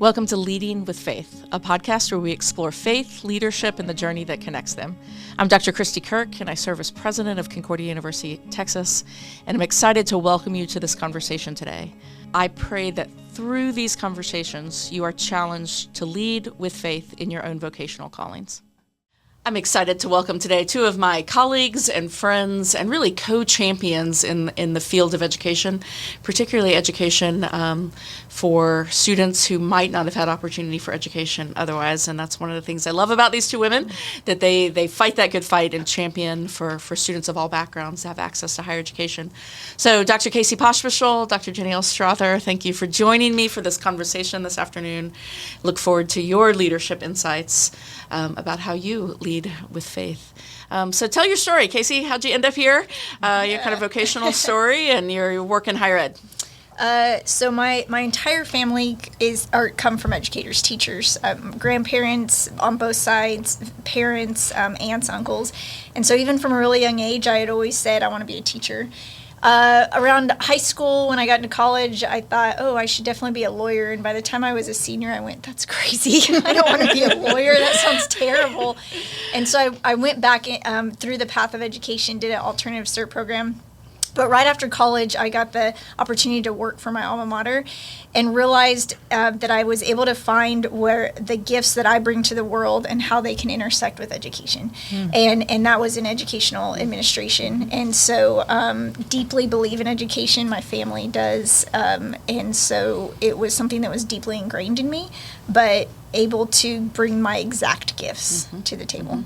Welcome to Leading with Faith, a podcast where we explore faith, leadership, and the journey that connects them. I'm Dr. Kristi Kirk, and I serve as president of Concordia University, Texas, and I'm excited to welcome you to this conversation today. I pray that through these conversations, you are challenged to lead with faith in your own vocational callings. I'm excited to welcome today two of my colleagues and friends and really co-champions in the field of education, particularly education for students who might not have had opportunity for education otherwise. And that's one of the things I love about these two women, that they fight that good fight and champion for students of all backgrounds to have access to higher education. So Dr. Pospisil, Dr. Jennielle Strother, thank you for joining me for this conversation this afternoon. Look forward to your leadership insights about how you lead with faith. So tell your story, Casey. How'd you end up here? Your kind of vocational story and your work in higher ed. So my entire family come from educators, teachers, grandparents on both sides, parents, aunts, uncles. And so even from a really young age, I had always said I want to be a teacher. Around high school, when I got into college, I thought, I should definitely be a lawyer. And by the time I was a senior, I went, that's crazy. I don't want to be a lawyer. That sounds terrible. And so I went back through the path of education, did an alternative cert program. But right after college, I got the opportunity to work for my alma mater and realized that I was able to find where the gifts that I bring to the world and how they can intersect with education. And that was in educational administration. And so deeply believe in education. My family does. And so it was something that was deeply ingrained in me, but able to bring my exact gifts to the table.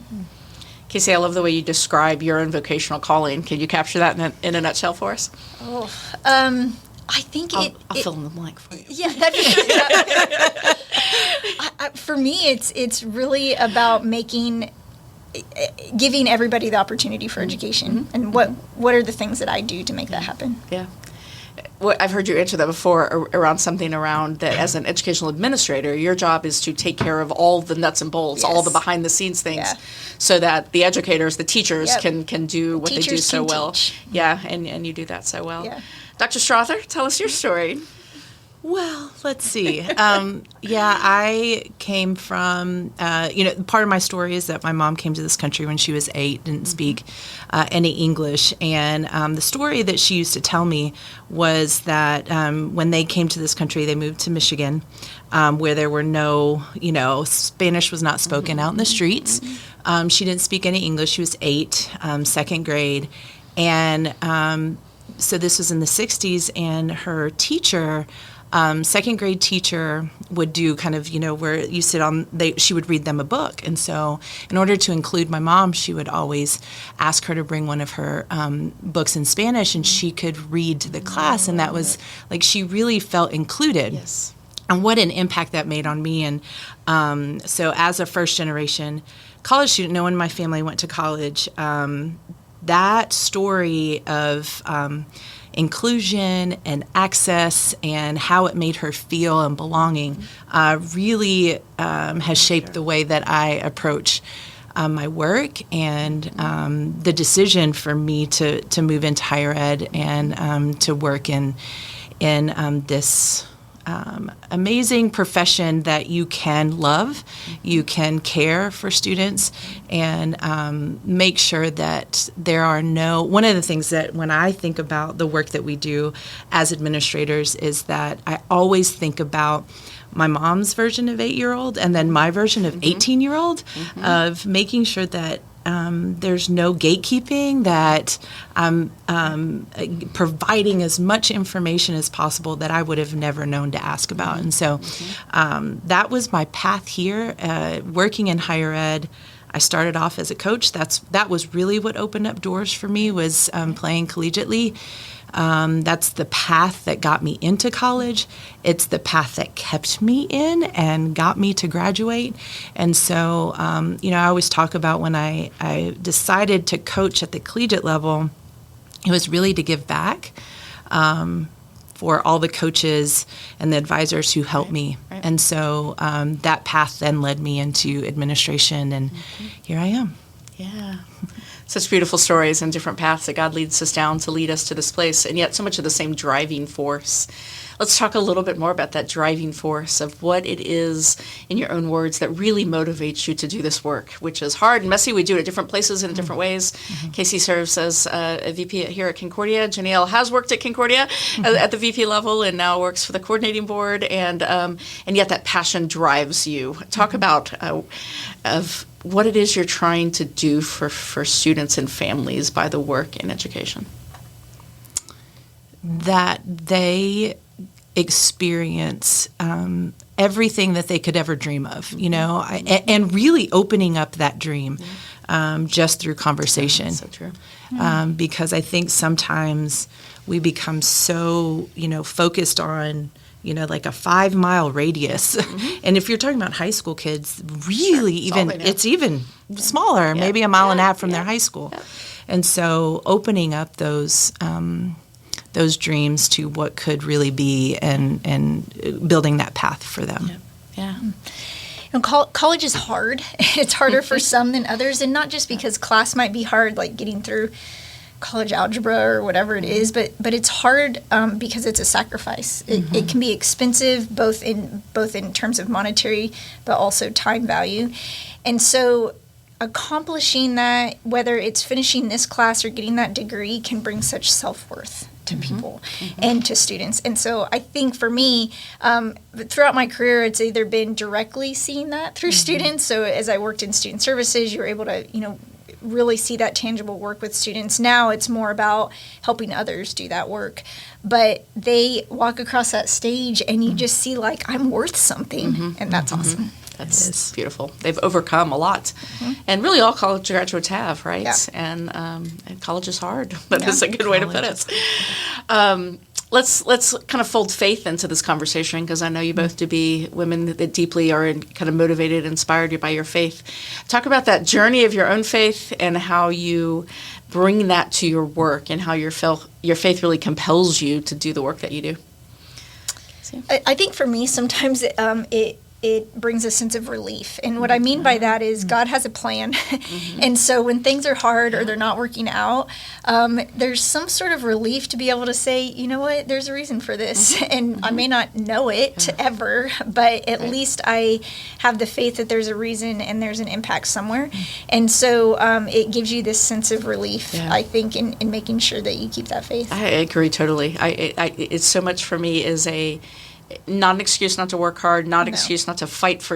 Casey, I love the way you describe your own vocational calling. Can you capture that in a nutshell for us? I think I'll fill in the blank for you. Yeah, that'd be for me, it's really about giving everybody the opportunity for education, and what are the things that I do to make that happen. Yeah. Well, I've heard you answer that before around something around that as an educational administrator, your job is to take care of all the nuts and bolts, all the behind the scenes things, so that the educators, the teachers can do what they do so well. Teach. Yeah, and you do that so well. Yeah. Dr. Strother, tell us your story. Well, let's see. I came from, part of my story is that my mom came to this country when she was 8, didn't speak any English. And the story that she used to tell me was that when they came to this country, they moved to Michigan, where there were no, Spanish was not spoken out in the streets. She didn't speak any English. She was 8, second grade. And so this was in the 60s, and her teacher, second grade teacher, would do kind of, where you sit on, she would read them a book. And so in order to include my mom, she would always ask her to bring one of her books in Spanish, and she could read to the class. And that was like, she really felt included. Yes. And what an impact that made on me. And so as a first generation college student, no one in my family went to college. That story of inclusion and access and how it made her feel and belonging really has shaped the way that I approach my work and the decision for me to move into higher ed and to work in this amazing profession that you can love, you can care for students, and make sure that there are one of the things that when I think about the work that we do as administrators is that I always think about my mom's version of 8-year-old and then my version of 18-year-old of making sure that there's no gatekeeping, that I'm providing as much information as possible that I would have never known to ask about. And so that was my path here, working in higher ed. I started off as a coach. That was really what opened up doors for me, was playing collegiately. That's the path that got me into college. It's the path that kept me in and got me to graduate. And so, I always talk about when I decided to coach at the collegiate level, it was really to give back for all the coaches and the advisors who helped me. Right. And so that path then led me into administration, and here I am. Yeah. Such beautiful stories and different paths that God leads us down to lead us to this place, and yet so much of the same driving force Let's talk a little bit more about that driving force of what it is, in your own words, that really motivates you to do this work, which is hard and messy. We do it at different places and in different ways. Casey serves as a VP here at Concordia. Jennielle has worked at Concordia at the VP level and now works for the coordinating board, and yet that passion drives you. Talk about of what it is you're trying to do for students and families by the work in education. That they experience everything that they could ever dream of, and really opening up that dream just through conversation. That's so true. Because I think sometimes we become so, focused on, like a 5-mile radius. And if you're talking about high school kids, really it's even smaller, maybe a mile and a half from their high school. Yeah. And so opening up those dreams to what could really be and building that path for them. Yeah. College is hard. It's harder for some than others, and not just because class might be hard, like getting through college algebra or whatever it is, but it's hard because it's a sacrifice. It can be expensive, both in terms of monetary, but also time value. And so accomplishing that, whether it's finishing this class or getting that degree, can bring such self-worth to people and to students. And so I think for me, throughout my career, it's either been directly seeing that through students. So as I worked in student services, you were able to, really see that tangible work with students. Now it's more about helping others do that work. But they walk across that stage and you just see like, I'm worth something. And that's awesome. That's beautiful. They've overcome a lot. And really all college graduates have, right? Yeah. And college is hard. That's a good way to put it. Let's kind of fold faith into this conversation, because I know you both to be women that deeply are kind of motivated, inspired by your faith. Talk about that journey of your own faith and how you bring that to your work and how your faith really compels you to do the work that you do. I think for me, sometimes it brings a sense of relief. And what I mean by that is God has a plan. And so when things are hard or they're not working out, there's some sort of relief to be able to say, you know what, there's a reason for this. And I may not know it ever, but at least I have the faith that there's a reason and there's an impact somewhere. And so it gives you this sense of relief, I think, in making sure that you keep that faith. I agree totally. It's so much for me is not an excuse not to work hard, not an excuse not to fight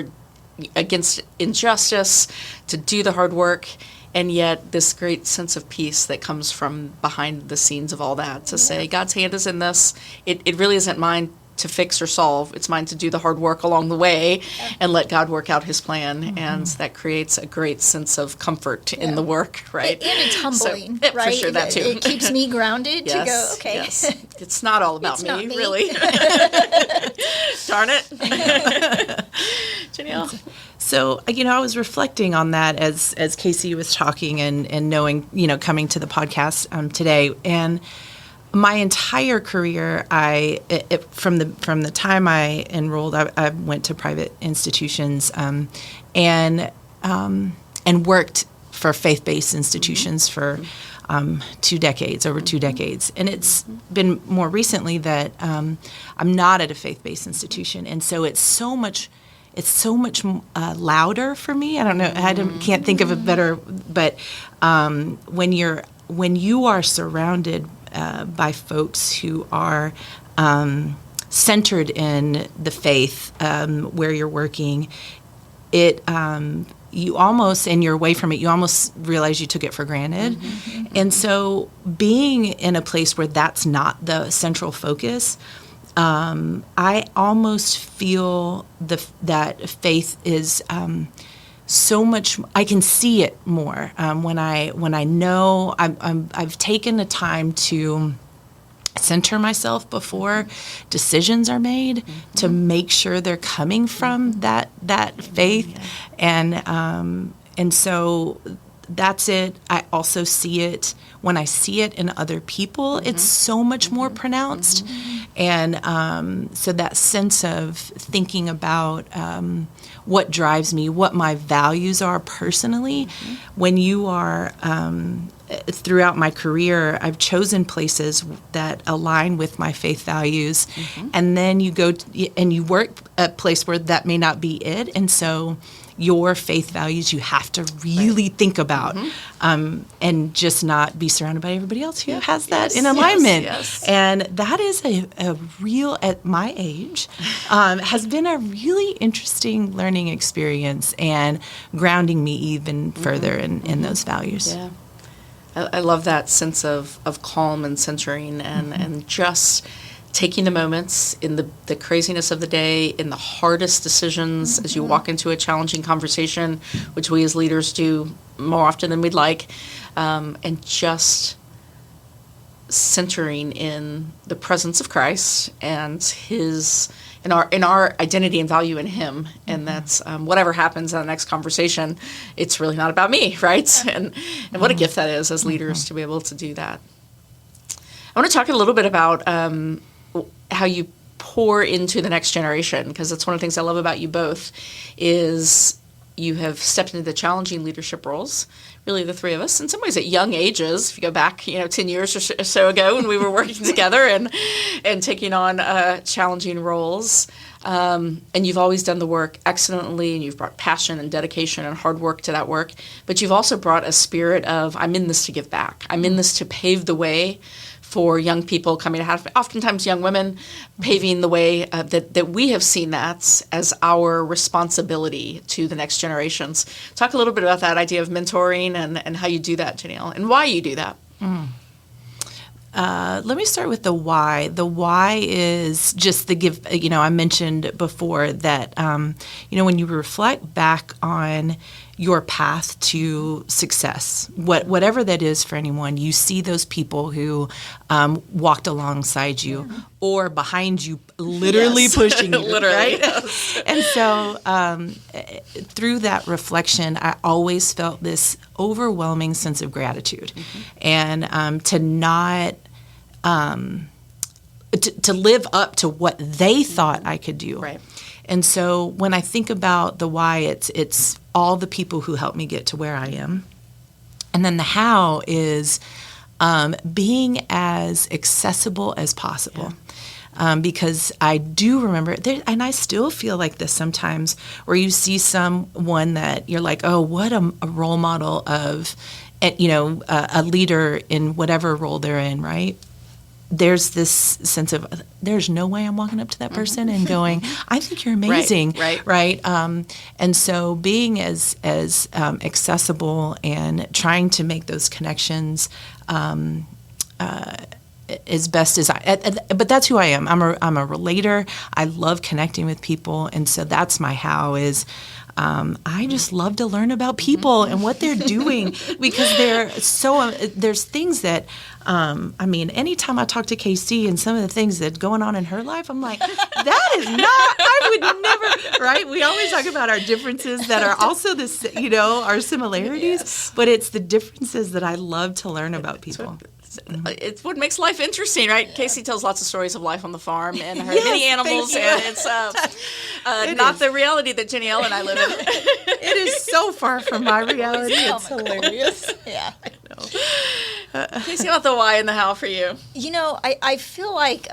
against injustice, to do the hard work, and yet this great sense of peace that comes from behind the scenes of all that, to say God's hand is in this. It really isn't mine to fix or solve. It's mine to do the hard work along the way and let God work out his plan. And that creates a great sense of comfort in the work, right? And it's humbling, right? For sure, that too. It keeps me grounded to go, okay. Yes. It's not all about me, really. Darn it. Jennielle? So, I was reflecting on that as Casey was talking and knowing, coming to the podcast today. And my entire career, from the time I enrolled, I went to private institutions and worked for faith-based institutions for 2 decades, over 2 decades. And it's been more recently that I'm not at a faith-based institution, and so it's so much louder for me. I don't know. Can't think of a better. But when you are surrounded by folks who are centered in the faith where you're working, you almost, and you're away from it, you almost realize you took it for granted. And so being in a place where that's not the central focus, I almost feel that faith is so much. I can see it more when I know I've taken the time to center myself before decisions are made, to make sure they're coming from that faith, and so that's it. I also see it when I see it in other people. It's so much more pronounced, and so that sense of thinking about what drives me, what my values are personally, when you are throughout my career, I've chosen places that align with my faith values, and then you go and you work at a place where that may not be it, and so your faith values you have to really think about, and just not be surrounded by everybody else who has that in alignment. And that is a real, at my age, has been a really interesting learning experience and grounding me even further in those values. Yeah. I love that sense of calm and centering and just taking the moments in the craziness of the day, in the hardest decisions as you walk into a challenging conversation, which we as leaders do more often than we'd like, and just centering in the presence of Christ and in our identity and value in Him, and that's whatever happens in the next conversation, it's really not about me, right? And what a gift that is as leaders to be able to do that. I want to talk a little bit about how you pour into the next generation, because that's one of the things I love about you both is you have stepped into the challenging leadership roles, really the three of us, in some ways at young ages. If you go back, 10 years or so ago when we were working together and taking on challenging roles. And you've always done the work excellently, and you've brought passion and dedication and hard work to that work. But you've also brought a spirit of, I'm in this to give back. I'm in this to pave the way for young people coming out, oftentimes young women, paving the way that we have seen that as our responsibility to the next generations. Talk a little bit about that idea of mentoring and how you do that, Jennielle, and why you do that. Let me start with the why. The why is just the give. I mentioned before that, when you reflect back on your path to success, whatever that is for anyone, you see those people who walked alongside you or behind you, literally pushing you, literally, right? Yes. And so through that reflection, I always felt this overwhelming sense of gratitude, and to not to live up to what they thought I could do. Right. And so when I think about the why, it's all the people who helped me get to where I am. And then the how is being as accessible as possible. Because I do remember, and I still feel like this sometimes, where you see someone that you're like, oh, what a role model of, a leader in whatever role they're in, right? There's this sense of, there's no way I'm walking up to that person and going, I think you're amazing, right? And so being as accessible and trying to make those connections as best as but that's who I am. I'm a relator. I love connecting with people, and so that's my how is. I just love to learn about people and what they're doing, because there's things that, anytime I talk to KC and some of the things that going on in her life, I'm like, that is not, I would never, right? We always talk about our differences that are also our similarities, but it's the differences that I love to learn about people. It's what makes life interesting, right? Casey tells lots of stories of life on the farm and her many animals, and it's not the reality that Jennielle and I live in. It is so far from my reality. It's hilarious. Yeah. I know. Casey, about the why and the how for you? I feel like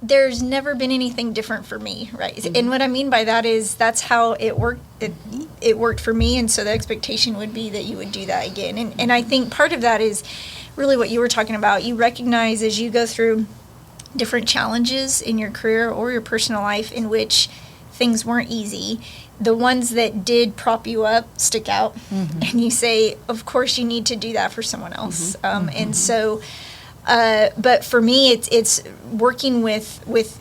there's never been anything different for me, right? And what I mean by that is that's how it worked. It worked for me, and so the expectation would be that you would do that again. And I think part of that is really what you were talking about. You recognize as you go through different challenges in your career or your personal life in which things weren't easy, the ones that did prop you up stick out, and you say, of course you need to do that for someone else. And so but for me, it's working with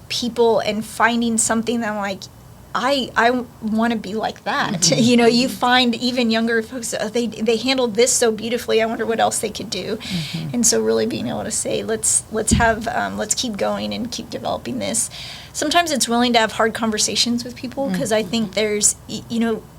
people and finding something that I'm like, I want to be like that. You find even younger folks, they handled this so beautifully. I wonder what else they could do. And so really being able to say, let's keep going and keep developing this. Sometimes it's willing to have hard conversations with people, because I think there's,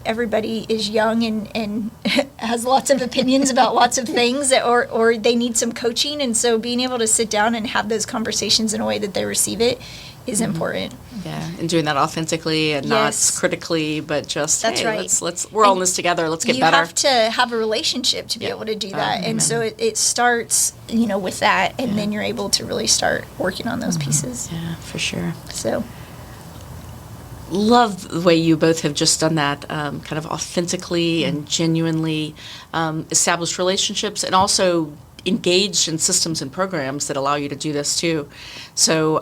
everybody is young and has lots of opinions about lots of things, or they need some coaching. And so being able to sit down and have those conversations in a way that they receive it is important. Yeah, and doing that authentically and Yes. not critically, but just, That's hey, right. let's we're all in this together. Let's get you better. have to have a relationship to be able to do that. And so it starts, with that, and then you're able to really start working on those pieces. Yeah, for sure. So, Love the way you both have just done that, kind of authentically and genuinely established relationships, and also engaged in systems and programs that allow you to do this too. So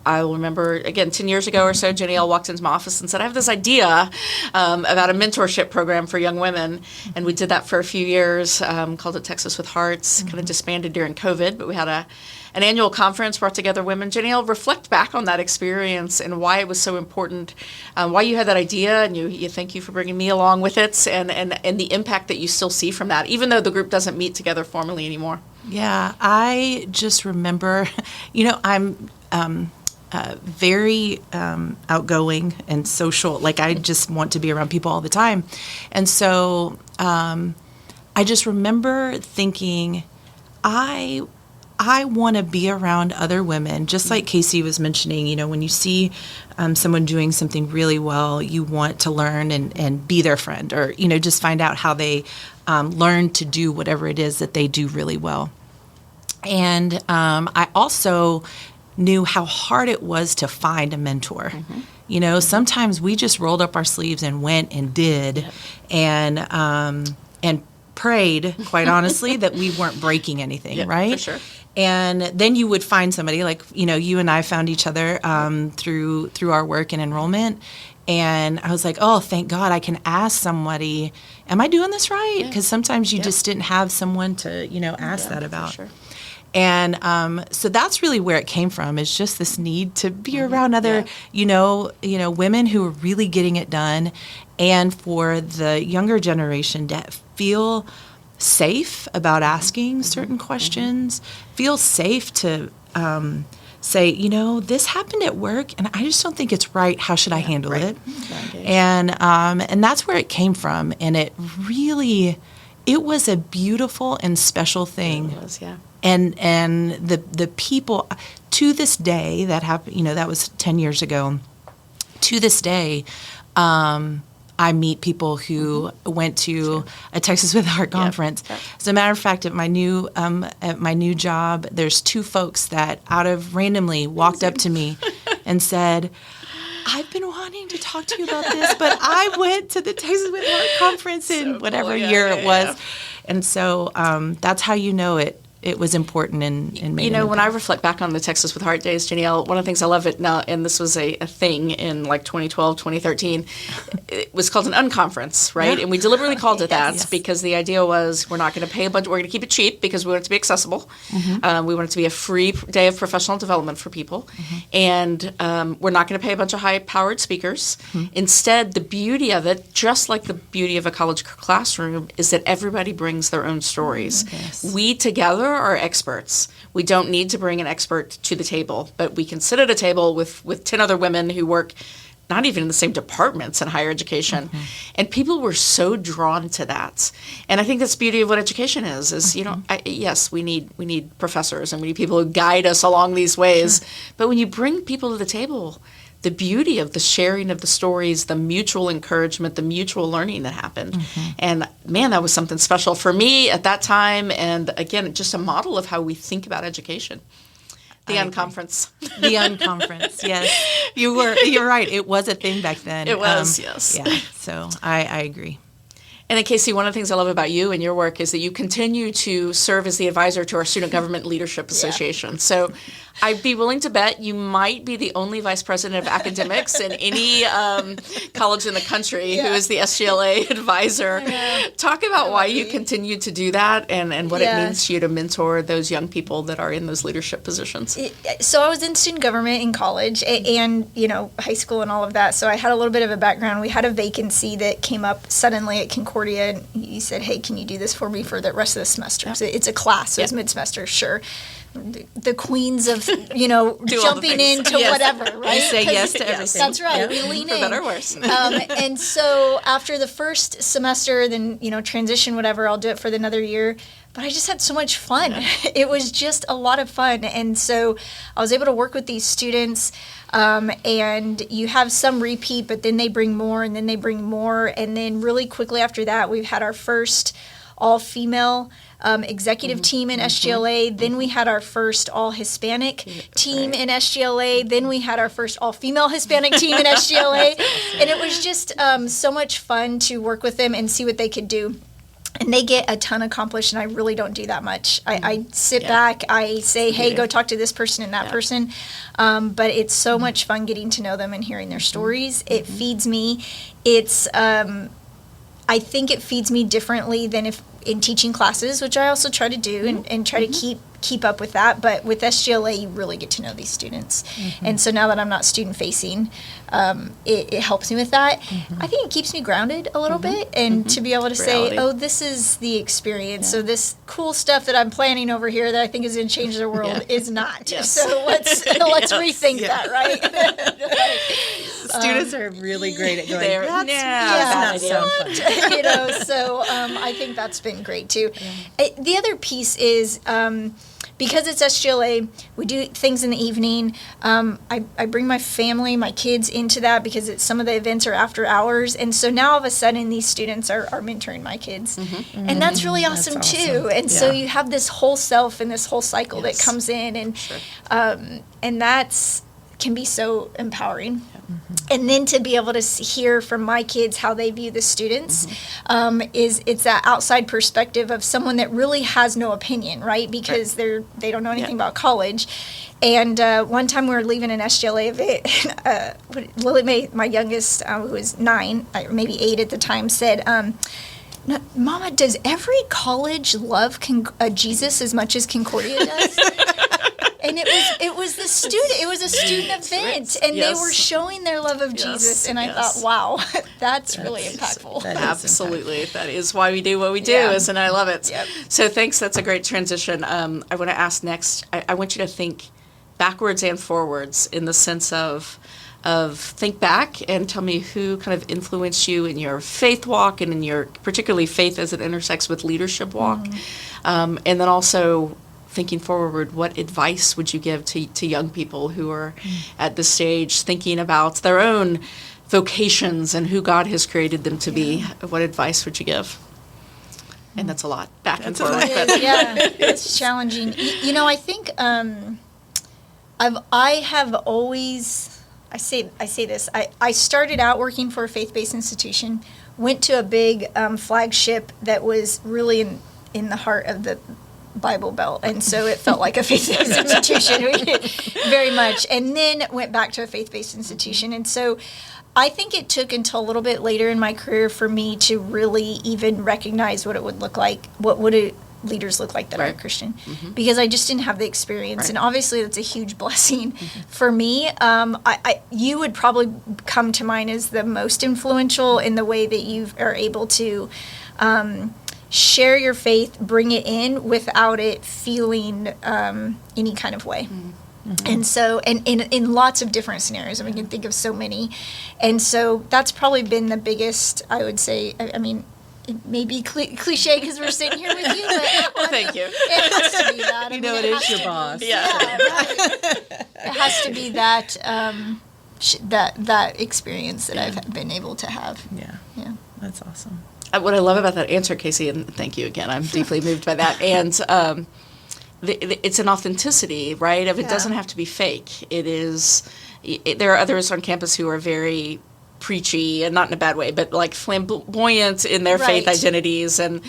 I will remember, again, 10 years ago or so, Jennielle walked into my office and said, I have this idea about a mentorship program for young women. And we did that for a few years, called it Texas with Hearts, kind of disbanded during COVID, but we had an annual conference, brought together women. Jennielle, reflect back on that experience and why it was so important, why you had that idea, and you thank you for bringing me along with it, and the impact that you still see from that, even though the group doesn't meet together formally anymore. Yeah, I just remember, I'm very outgoing and social. Like, I just want to be around people all the time. And so I just remember thinking, I want to be around other women, just like Casey was mentioning. When you see someone doing something really well, you want to learn and be their friend, or, just find out how they learn to do whatever it is that they do really well. And I also knew how hard it was to find a mentor. Sometimes we just rolled up our sleeves and went and did, and prayed, quite honestly, that we weren't breaking anything, right? For sure. And then you would find somebody, like, you and I found each other through our work and enrollment. And I was like, oh, thank God I can ask somebody, am I doing this right? Because sometimes you just didn't have someone to, ask that about. For sure. And so that's really where it came from, is just this need to be around other, women who are really getting it done, and for the younger generation to feel safe about asking certain questions, feel safe to say, this happened at work and I just don't think it's right. How should I handle it? And that's where it came from. And it was a beautiful and special thing. It was, yeah. And the people, to this day, that happened, that was 10 years ago. To this day, I meet people who went to a Texas with Heart conference. Yep. As a matter of fact, at my new job, there's two folks that randomly walked up to me and said, I've been wanting to talk to you about this, but I went to the Texas with Heart conference in whatever year it was. Yeah. And so that's how it was important in made when I reflect back on the Texas with Heart days, Jennielle, one of the things I love it now, and this was a thing in like 2012, 2013, it was called an unconference, right? Yeah. And we deliberately called it that because the idea was we're not going to pay we're going to keep it cheap because we want it to be accessible. Mm-hmm. We want it to be a free day of professional development for people. Mm-hmm. And we're not going to pay a bunch of high-powered speakers. Mm-hmm. Instead, the beauty of it, just like the beauty of a college classroom, is that everybody brings their own stories. Yes. We together are experts. We don't need to bring an expert to the table, but we can sit at a table with 10 other women who work not even in the same departments in higher education. Mm-hmm. And people were so drawn to that. And I think that's the beauty of what education is yes, we need professors and we need people who guide us along these ways. Sure. But when you bring people to the table, the beauty of the sharing of the stories, the mutual encouragement, the mutual learning that happened. Mm-hmm. And man, that was something special for me at that time. And again, just a model of how we think about education. The unconference. The unconference, yes. You're right. It was a thing back then. It was, yes. Yeah, so I agree. And then, Casey, one of the things I love about you and your work is that you continue to serve as the advisor to our Student Government Leadership Association. So I'd be willing to bet you might be the only vice president of academics in any college in the country who is the SGLA advisor. Talk about why you continue to do that and what it means to you to mentor those young people that are in those leadership positions. So I was in student government in college and high school and all of that. So I had a little bit of a background. We had a vacancy that came up suddenly at Concordia. And he said, hey, can you do this for me for the rest of the semester? So it's a class, so it's mid-semester, sure. The queens of, jumping into whatever, right? You say yes to everything. That's right. We lean in. For better or worse. And so after the first semester, then, transition, whatever, I'll do it for another year. But I just had so much fun. Yeah. It was just a lot of fun. And so I was able to work with these students. And you have some repeat, but then they bring more, and then they bring more. And then really quickly after that, we've had our first all-female executive team in SGLA. Then we had our first all-Hispanic team in SGLA. Then we had our first all-female Hispanic team in SGLA. And it was just so much fun to work with them and see what they could do. And they get a ton accomplished, and I really don't do that much. I sit back, I say, hey, go talk to this person and that person. But it's so much fun getting to know them and hearing their stories. It feeds me. I think it feeds me differently than if in teaching classes, which I also try to do and try to keep up with that. But with SGLA, you really get to know these students. And so now that I'm not student facing, it helps me with that. I think it keeps me grounded a little bit, and to be able to say, oh, this is the experience. So this cool stuff that I'm planning over here that I think is going to change the world is not. So let's rethink that, right? Students are really great at going, that's not fun. So I think that's been great too. The other piece is because it's SGLA, we do things in the evening. I bring my family, my kids into that because some of the events are after hours. And so now all of a sudden these students are mentoring my kids. And that's really awesome too. And so you have this whole self and this whole cycle that comes in, and that's can be so empowering. And then to be able to hear from my kids how they view the students it's that outside perspective of someone that really has no opinion, right? Because they don't know anything about college. And one time we were leaving an SGLA event, Lily Mae, my youngest, who was 9, maybe 8 at the time, said, Mama, does every college love Jesus as much as Concordia does? And it was a student event, and they were showing their love of Jesus, and I thought, wow, that's really impactful. Absolutely. That is why we do what we do, and I love it. So thanks, that's a great transition. I want to ask next, I want you to think backwards and forwards in the sense of think back and tell me who kind of influenced you in your faith walk and in your particularly faith as it intersects with leadership walk. And then also thinking forward, what advice would you give to young people who are at this stage thinking about their own vocations and who God has created them to be? What advice would you give? And that's a lot back and forth. It's challenging. I think I have always, I say this, I started out working for a faith-based institution, went to a big flagship that was really in the heart of the Bible Belt, and so it felt like a faith-based institution very much, and then went back to a faith-based institution. And so I think it took until a little bit later in my career for me to really even recognize what it would look like, what would leaders look like that are Christian, because I just didn't have the experience. And obviously that's a huge blessing for me. You would probably come to mind as the most influential in the way that you are able to share your faith, bring it in without it feeling any kind of way. And so, and in lots of different scenarios, we can think of so many. And so that's probably been the biggest, I would say, I mean, it may be cliche because we're sitting here with you, but thank you. It has to be that. It is your boss. Right. It has to be that that experience that I've been able to have. Yeah. That's awesome. What I love about that answer, Casey, and thank you again, I'm deeply moved by that, and it's an authenticity, right? It doesn't have to be fake. It is. There are others on campus who are very preachy, and not in a bad way, but like flamboyant in their faith identities, and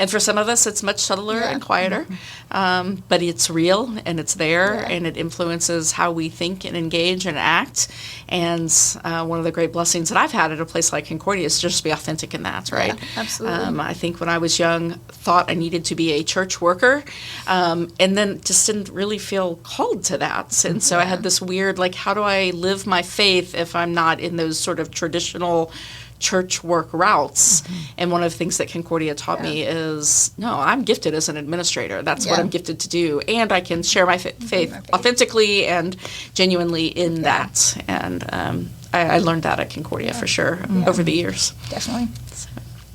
for some of us it's much subtler and quieter, but it's real and it's there, and it influences how we think and engage and act. And one of the great blessings that I've had at a place like Concordia is just to be authentic in that, right? Absolutely. I think when I was young, thought I needed to be a church worker, and then just didn't really feel called to that. And so I had this weird, like, how do I live my faith if I'm not in those sort of traditional church work routes? And one of the things that Concordia taught me is, no, I'm gifted as an administrator. That's what I'm gifted to do. And I can share my faith authentically and genuinely in that. And I learned that at Concordia for sure over the years. Definitely. So.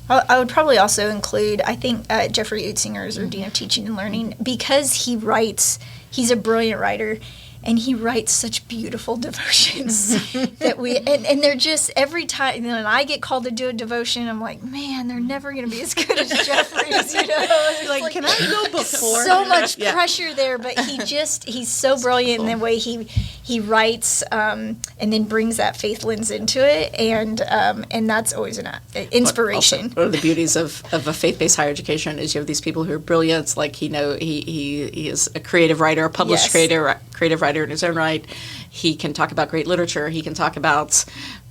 I would probably also include, I think, Jeffrey Utzinger is our Dean of Teaching and Learning, because he writes, he's a brilliant writer. And he writes such beautiful devotions that and they're just, every time, when I get called to do a devotion, I'm like, man, they're never going to be as good as Jeffrey's, Like, can I go before? So much pressure there, but he's so brilliant in the way he writes, and then brings that faith lens into it, and that's always an inspiration. Also, one of the beauties of a faith-based higher education is you have these people who are brilliant, like he is a creative writer, a published creative writer in his own right. He can talk about great literature. He can talk about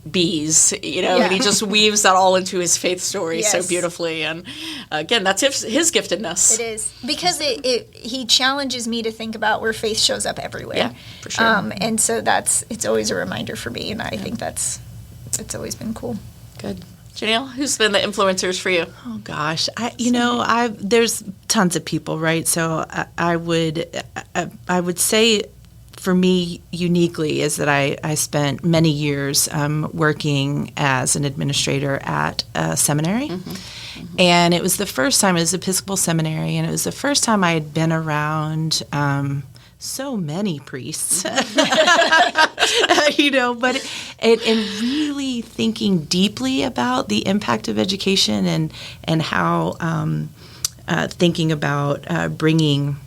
bees, and he just weaves that all into his faith story so beautifully. And again, that's his giftedness. It is, because he challenges me to think about where faith shows up everywhere. Yeah, for sure. And so it's always a reminder for me, and I think it's always been cool. Good. Jennielle, who's been the influencers for you? Oh gosh, there's tons of people, right? So I would say, for me, uniquely, is that I spent many years working as an administrator at a seminary. And it was the first time, it was Episcopal Seminary, and it was the first time I had been around so many priests, but and really thinking deeply about the impact of education and how thinking about bringing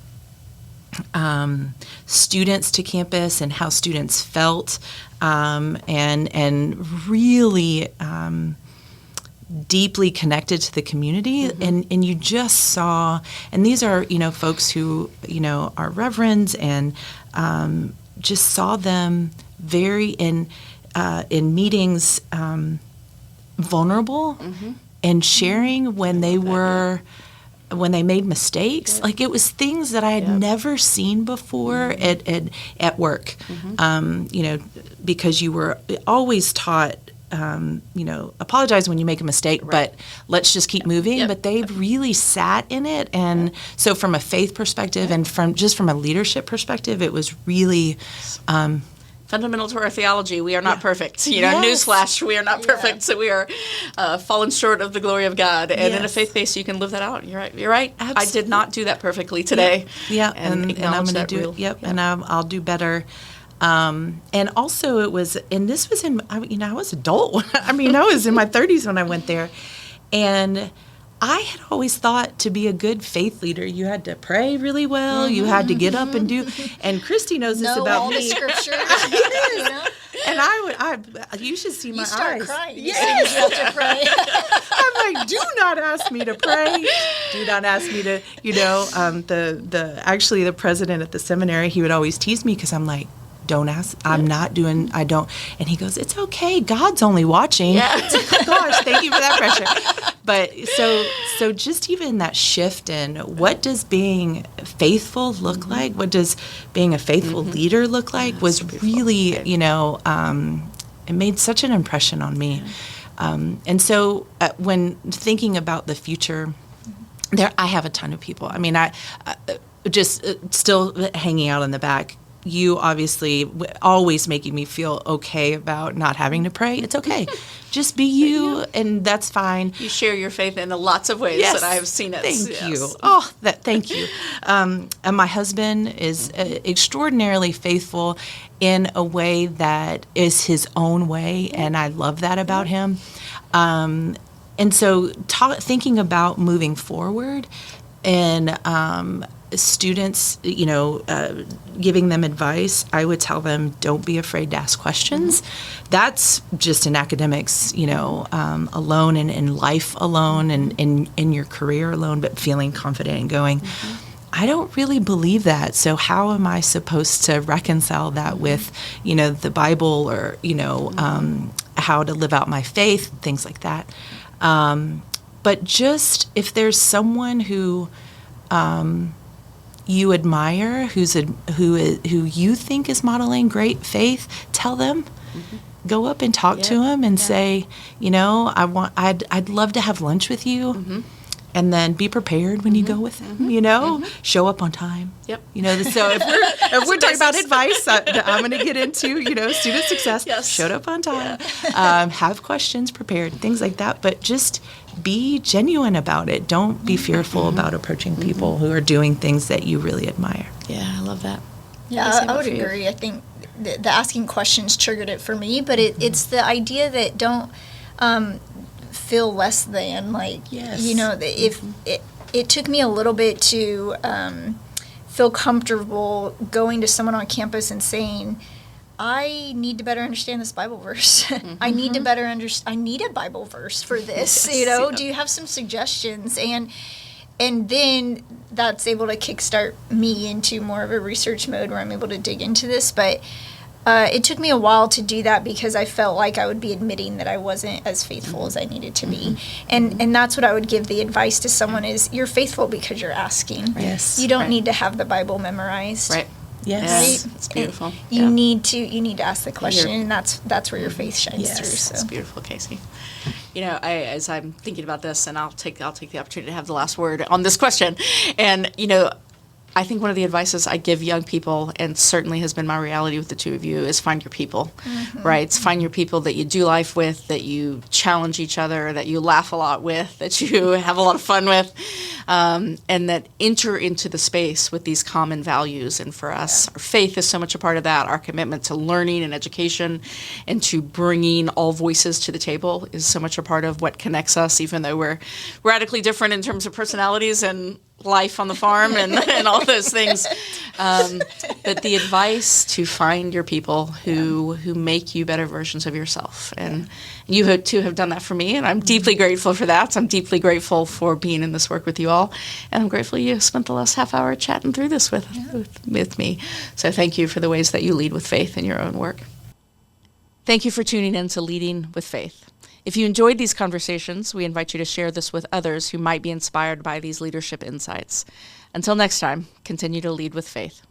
students to campus and how students felt, and really deeply connected to the community. And you just saw, and these are folks who are reverends, and just saw them very in meetings, vulnerable and sharing when they were. When they made mistakes, like it was things that I had never seen before at work, because you were always taught, apologize when you make a mistake, but let's just keep moving. But they really sat in it, and so from a faith perspective and from a leadership perspective, it was really. Fundamental to our theology, we are not perfect. Newsflash, we are not perfect. So we are fallen short of the glory of God. And in a faith base, you can live that out. You're right. Absolutely. I did not do that perfectly today. And I'm going to do it. And I'll do better. And also it was, and this was I was adult. I was in my 30s when I went there. And I had always thought to be a good faith leader, you had to pray really well. You had to get up and do. And Kristi knows this about all me. The scriptures. And you should see my eyes. You start crying. Yes. You have to pray. I'm like, do not ask me to pray. Do not ask me to. The president at the seminary, he would always tease me because I'm like, don't ask. I'm not doing. I don't. And he goes, it's okay. God's only watching. Yeah. Gosh, thank you for that pressure. But so just even that shift in what does being faithful look like? What does being a faithful leader look like? Was really, it made such an impression on me. And so when thinking about the future, I have a ton of people. I just still hanging out in the back. You obviously always making me feel okay about not having to pray. It's okay. Just be you, and that's fine. You share your faith in lots of ways that I have seen it. Thank you. Oh, thank you. And my husband is extraordinarily faithful in a way that is his own way, and I love that about him. And so thinking about moving forward and students, giving them advice, I would tell them, don't be afraid to ask questions. That's just in academics, alone and in life alone and in your career alone, but feeling confident and going, I don't really believe that. So how am I supposed to reconcile that with, the Bible or, how to live out my faith, things like that. But just if there's someone who you admire, who you think is modeling great faith, tell them. Go up and talk to them and say, I'd love to have lunch with you. And then be prepared when you go with them, show up on time. Yep. So if we're talking about advice, I'm going to get into, student success. Yes. Showed up on time, have questions prepared, things like that. But just be genuine about it. Don't be fearful about approaching people who are doing things that you really admire. Yeah, I love that. Yeah, I would agree. I think the asking questions triggered it for me, but it's the idea that don't feel less than, like, if it took me a little bit to feel comfortable going to someone on campus and saying, I need to better understand this Bible verse. I need to better understand. I need a Bible verse for this. Yes, Do you have some suggestions? And then that's able to kickstart me into more of a research mode where I'm able to dig into this. But it took me a while to do that because I felt like I would be admitting that I wasn't as faithful as I needed to be. And that's what I would give the advice to someone is, you're faithful because you're asking. Yes. You don't need to have the Bible memorized. Right. Yes. Right? It's beautiful. You need to ask the question, and that's where your faith shines through. So. It's beautiful, Casey. As I'm thinking about this, and I'll take the opportunity to have the last word on this question. And I think one of the advices I give young people, and certainly has been my reality with the two of you, is find your people, right? It's find your people that you do life with, that you challenge each other, that you laugh a lot with, that you have a lot of fun with, and that enter into the space with these common values. And for us, our faith is so much a part of that. Our commitment to learning and education and to bringing all voices to the table is so much a part of what connects us, even though we're radically different in terms of personalities and life on the farm and all those things. But the advice to find your people who make you better versions of yourself. And you too have done that for me, and I'm deeply grateful for that. I'm deeply grateful for being in this work with you all. And I'm grateful you spent the last half hour chatting through this with me. So thank you for the ways that you lead with faith in your own work. Thank you for tuning in to Leading with Faith. If you enjoyed these conversations, we invite you to share this with others who might be inspired by these leadership insights. Until next time, continue to lead with faith.